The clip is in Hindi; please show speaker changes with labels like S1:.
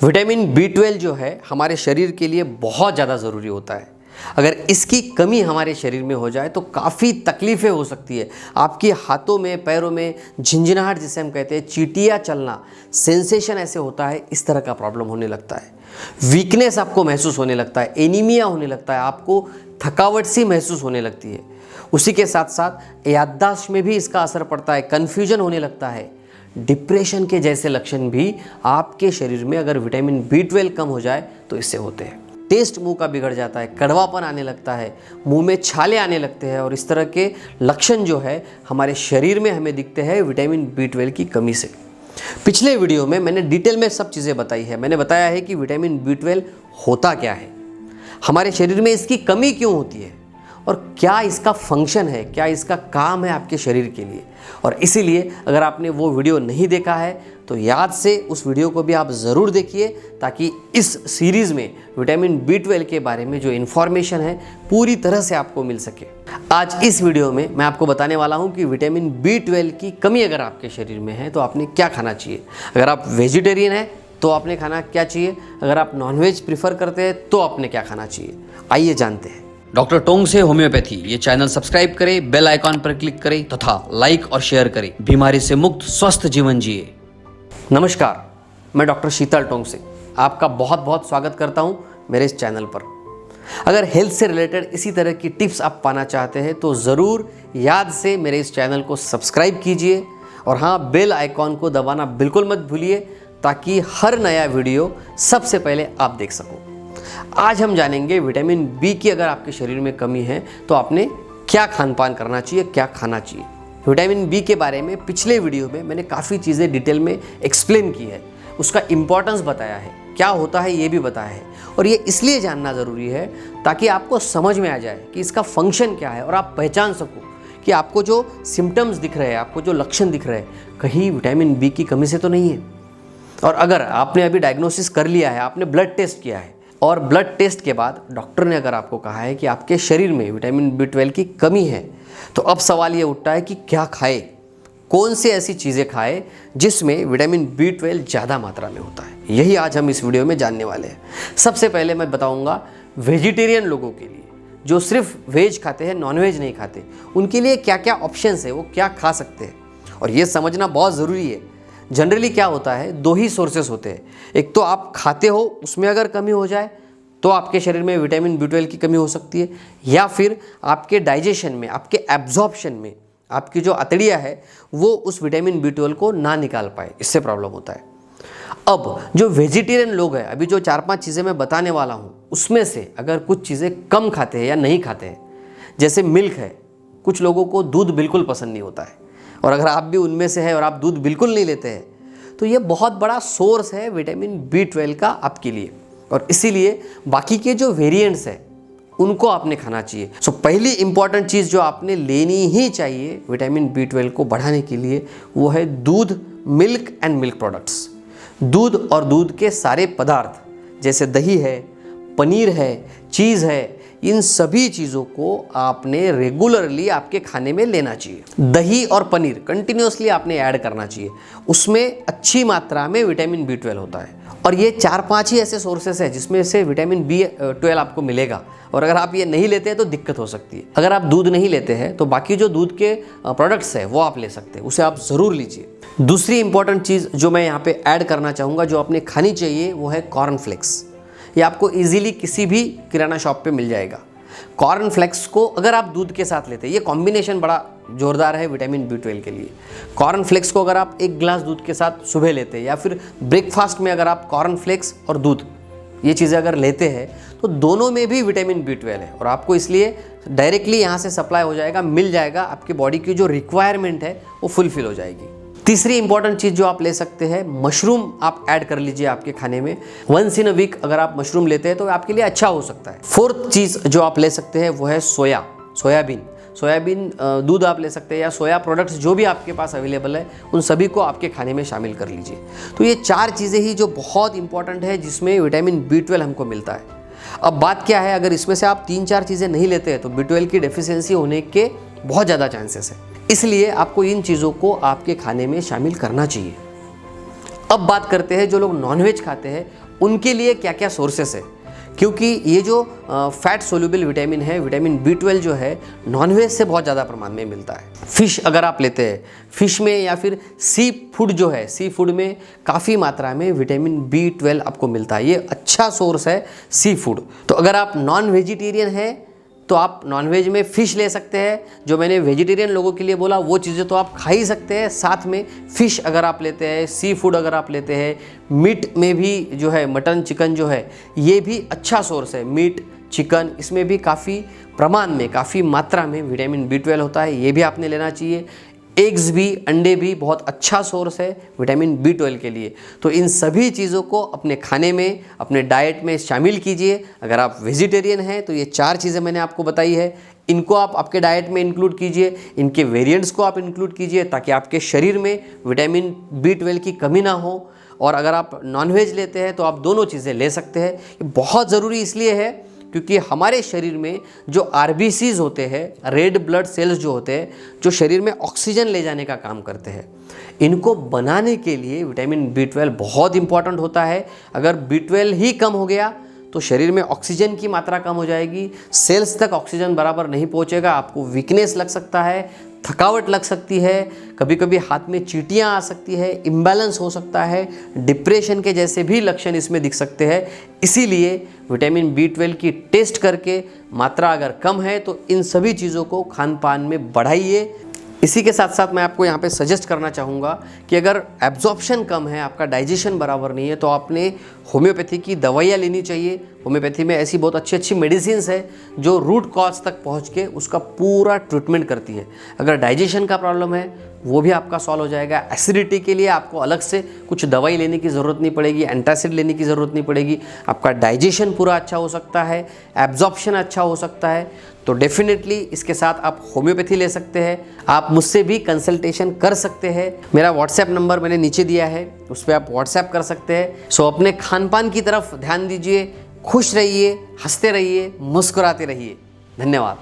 S1: विटामिन B12 जो है हमारे शरीर के लिए बहुत ज़्यादा ज़रूरी होता है। अगर इसकी कमी हमारे शरीर में हो जाए तो काफ़ी तकलीफ़ें हो सकती है। आपके हाथों में, पैरों में झिंझनाहट जिसे हम कहते हैं, चींटियाँ चलना, सेंसेशन ऐसे होता है, इस तरह का प्रॉब्लम होने लगता है। वीकनेस आपको महसूस होने लगता है, एनीमिया होने लगता है, आपको थकावट सी महसूस होने लगती है। उसी के साथ साथ याददाश्त में भी इसका असर पड़ता है, कन्फ्यूजन होने लगता है। डिप्रेशन के जैसे लक्षण भी आपके शरीर में अगर विटामिन B12 कम हो जाए तो इससे होते हैं। टेस्ट मुंह का बिगड़ जाता है, कड़वापन आने लगता है, मुंह में छाले आने लगते हैं और इस तरह के लक्षण जो है हमारे शरीर में हमें दिखते हैं विटामिन B12 की कमी से। पिछले वीडियो में मैंने डिटेल में सब चीज़ें बताई है। मैंने बताया है कि विटामिन B12 होता क्या है, हमारे शरीर में इसकी कमी क्यों होती है और क्या इसका फंक्शन है, क्या इसका काम है आपके शरीर के लिए। और इसीलिए अगर आपने वो वीडियो नहीं देखा है तो याद से उस वीडियो को भी आप ज़रूर देखिए, ताकि इस सीरीज़ में विटामिन B12 के बारे में जो इन्फॉर्मेशन है पूरी तरह से आपको मिल सके। आज इस वीडियो में मैं आपको बताने वाला हूँ कि विटामिन B12 की कमी अगर आपके शरीर में है तो आपने क्या खाना चाहिए। अगर आप वेजिटेरियन हैं तो आपने खाना क्या चाहिए, अगर आप नॉनवेज प्रीफर करते हैं तो आपने क्या खाना चाहिए। आइए जानते हैं। डॉक्टर टोंग से होम्योपैथी ये चैनल सब्सक्राइब करें, बेल आइकॉन पर क्लिक करें तथा लाइक और शेयर करें। बीमारी से मुक्त स्वस्थ जीवन जिए। नमस्कार, मैं डॉक्टर शीतल टोंग से आपका बहुत बहुत स्वागत करता हूं मेरे इस चैनल पर। अगर हेल्थ से रिलेटेड इसी तरह की टिप्स आप पाना चाहते हैं तो ज़रूर याद से मेरे इस चैनल को सब्सक्राइब कीजिए और हाँ, बेल आइकॉन को दबाना बिल्कुल मत भूलिए, ताकि हर नया वीडियो सबसे पहले आप देख सको। आज हम जानेंगे विटामिन B की अगर आपके शरीर में कमी है तो आपने क्या खान पान करना चाहिए, क्या खाना चाहिए। विटामिन B के बारे में पिछले वीडियो में मैंने काफ़ी चीज़ें डिटेल में एक्सप्लेन की है, उसका इम्पोर्टेंस बताया है, क्या होता है ये भी बताया है। और ये इसलिए जानना ज़रूरी है ताकि आपको समझ में आ जाए कि इसका फंक्शन क्या है और आप पहचान सको कि आपको जो सिम्टम्स दिख रहे हैं, आपको जो लक्षण दिख रहे हैं, कहीं विटामिन B की कमी से तो नहीं है। और अगर आपने अभी डायग्नोसिस कर लिया है, आपने ब्लड टेस्ट किया है और ब्लड टेस्ट के बाद डॉक्टर ने अगर आपको कहा है कि आपके शरीर में विटामिन B12 की कमी है, तो अब सवाल ये उठता है कि क्या खाए, कौन सी ऐसी चीज़ें खाए जिसमें विटामिन B12 ज़्यादा मात्रा में होता है। यही आज हम इस वीडियो में जानने वाले हैं। सबसे पहले मैं बताऊंगा वेजिटेरियन लोगों के लिए जो सिर्फ वेज खाते हैं, नॉनवेज नहीं खाते, उनके लिए क्या क्या ऑप्शंस है, वो क्या खा सकते हैं। और ये समझना बहुत ज़रूरी है। जनरली क्या होता है, दो ही सोर्सेस होते हैं। एक तो आप खाते हो, उसमें अगर कमी हो जाए तो आपके शरीर में विटामिन B12 की कमी हो सकती है, या फिर आपके डाइजेशन में, आपके एब्जॉर्प्शन में, आपकी जो अतड़ियाँ है वो उस विटामिन B12 को ना निकाल पाए, इससे प्रॉब्लम होता है। अब जो वेजिटेरियन लोग हैं, अभी जो 4-5 चीज़ें मैं बताने वाला हूँ, उसमें से अगर कुछ चीज़ें कम खाते हैं या नहीं खाते हैं, जैसे मिल्क है, कुछ लोगों को दूध बिल्कुल पसंद नहीं होता है, और अगर आप भी उनमें से हैं और आप दूध बिल्कुल नहीं लेते हैं तो ये बहुत बड़ा सोर्स है विटामिन B12 का आपके लिए। और इसीलिए बाकी के जो वेरिएंट्स हैं उनको आपने खाना चाहिए। सो पहली इंपॉर्टेंट चीज़ जो आपने लेनी ही चाहिए विटामिन B12 को बढ़ाने के लिए वो है दूध, मिल्क एंड मिल्क प्रोडक्ट्स। दूध और दूध के सारे पदार्थ जैसे दही है, पनीर है, चीज़ है, इन सभी चीज़ों को आपने रेगुलरली आपके खाने में लेना चाहिए। दही और पनीर कंटिन्यूसली आपने ऐड करना चाहिए, उसमें अच्छी मात्रा में विटामिन B12 होता है। और ये 4-5 ही ऐसे सोर्सेस हैं जिसमें से विटामिन B12 आपको मिलेगा, और अगर आप ये नहीं लेते हैं तो दिक्कत हो सकती है। अगर आप दूध नहीं लेते हैं तो बाकी जो दूध के प्रोडक्ट्स हैं वो आप ले सकते हैं, उसे आप ज़रूर लीजिए। दूसरी इंपॉर्टेंट चीज़ जो मैं यहाँ पे ऐड करना चाहूँगा, जो आपने खानी चाहिए, वो है कॉर्नफ्लेक्स। ये आपको इजीली किसी भी किराना शॉप पे मिल जाएगा। कॉर्नफ्लेक्स को अगर आप दूध के साथ लेते हैं, ये कॉम्बिनेशन बड़ा जोरदार है विटामिन B12 के लिए। कॉर्नफ्लेक्स को अगर आप 1 गिलास दूध के साथ सुबह लेते हैं, या फिर ब्रेकफास्ट में अगर आप कॉर्नफ्लेक्स और दूध ये चीज़ें अगर लेते हैं, तो दोनों में भी विटामिन B12 है और आपको इसलिए डायरेक्टली यहाँ से सप्लाई हो जाएगा, मिल जाएगा, आपकी बॉडी की जो रिक्वायरमेंट है वो फुलफिल हो जाएगी। तीसरी इंपॉर्टेंट चीज़ जो आप ले सकते हैं, मशरूम आप ऐड कर लीजिए आपके खाने में। 1 इन अ वीक अगर आप मशरूम लेते हैं तो आपके लिए अच्छा हो सकता है। 4th चीज़ जो आप ले सकते हैं वो है सोयाबीन। दूध आप ले सकते हैं, या सोया प्रोडक्ट्स जो भी आपके पास अवेलेबल है उन सभी को आपके खाने में शामिल कर लीजिए। तो ये 4 चीज़ें ही जो बहुत इंपॉर्टेंट है जिसमें विटामिन B12 हमको मिलता है। अब बात क्या है, अगर इसमें से आप 3-4 चीज़ें नहीं लेते हैं तो B12 की डेफिशिएंसी होने के बहुत ज़्यादा चांसेस है, इसलिए आपको इन चीज़ों को आपके खाने में शामिल करना चाहिए। अब बात करते हैं जो लोग नॉनवेज खाते हैं उनके लिए क्या क्या सोर्सेस है, क्योंकि ये जो फैट सोल्यूबल विटामिन है, विटामिन B12 जो है नॉनवेज से बहुत ज़्यादा प्रमाण में मिलता है। फ़िश अगर आप लेते हैं, फ़िश में या फिर सी फूड जो है, सी फूड में काफ़ी मात्रा में विटामिन B12 आपको मिलता है। ये अच्छा सोर्स है सी फूड। तो अगर आप नॉन वेजिटेरियन हैं तो आप नॉनवेज में फ़िश ले सकते हैं। जो मैंने वेजिटेरियन लोगों के लिए बोला वो चीज़ें तो आप खा ही सकते हैं, साथ में फ़िश अगर आप लेते हैं, सी फूड अगर आप लेते हैं, मीट में भी जो है मटन चिकन जो है ये भी अच्छा सोर्स है। मीट चिकन इसमें भी काफ़ी प्रमाण में, काफ़ी मात्रा में विटामिन B12 होता है, ये भी आपने लेना चाहिए। एग्स भी, अंडे भी बहुत अच्छा सोर्स है विटामिन B12 के लिए। तो इन सभी चीज़ों को अपने खाने में, अपने डाइट में शामिल कीजिए। अगर आप वेजिटेरियन हैं तो ये 4 चीज़ें मैंने आपको बताई है, इनको आप आपके डाइट में इंक्लूड कीजिए, इनके वेरिएंट्स को आप इंक्लूड कीजिए ताकि आपके शरीर में विटामिन B12 की कमी ना हो। और अगर आप नॉनवेज लेते हैं तो आप दोनों चीज़ें ले सकते हैं। ये बहुत ज़रूरी इसलिए है क्योंकि हमारे शरीर में जो RBCs होते हैं, रेड ब्लड सेल्स जो होते हैं, जो शरीर में ऑक्सीजन ले जाने का काम करते हैं, इनको बनाने के लिए विटामिन B12 बहुत इंपॉर्टेंट होता है। अगर B12 ही कम हो गया तो शरीर में ऑक्सीजन की मात्रा कम हो जाएगी, सेल्स तक ऑक्सीजन बराबर नहीं पहुंचेगा, आपको वीकनेस लग सकता है, थकावट लग सकती है, कभी कभी हाथ में चींटियाँ आ सकती है, इम्बैलेंस हो सकता है, डिप्रेशन के जैसे भी लक्षण इसमें दिख सकते हैं। इसीलिए विटामिन B12 की टेस्ट करके मात्रा अगर कम है तो इन सभी चीज़ों को खान पान में बढ़ाइए। इसी के साथ साथ मैं आपको यहाँ पे सजेस्ट करना चाहूँगा कि अगर एब्जॉर्प्शन कम है, आपका डाइजेशन बराबर नहीं है, तो आपने होम्योपैथी की दवाइयाँ लेनी चाहिए। होम्योपैथी में ऐसी बहुत अच्छी अच्छी मेडिसिन्स है जो रूट कॉज तक पहुँच के उसका पूरा ट्रीटमेंट करती है। अगर डाइजेशन का प्रॉब्लम है वो भी आपका सॉल्व हो जाएगा। एसिडिटी के लिए आपको अलग से कुछ दवाई लेने की ज़रूरत नहीं पड़ेगी, एंटासिड लेने की ज़रूरत नहीं पड़ेगी। आपका डाइजेशन पूरा अच्छा हो सकता है, एब्जॉर्प्शन अच्छा हो सकता है। तो डेफिनेटली इसके साथ आप होम्योपैथी ले सकते हैं। आप मुझसे भी कंसल्टेशन कर सकते हैं। मेरा व्हाट्सएप नंबर मैंने नीचे दिया है, उस पर आप व्हाट्सएप कर सकते हैं। सो अपने खान पान की तरफ ध्यान दीजिए, खुश रहिए, हंसते रहिए, मुस्कुराते रहिए। धन्यवाद।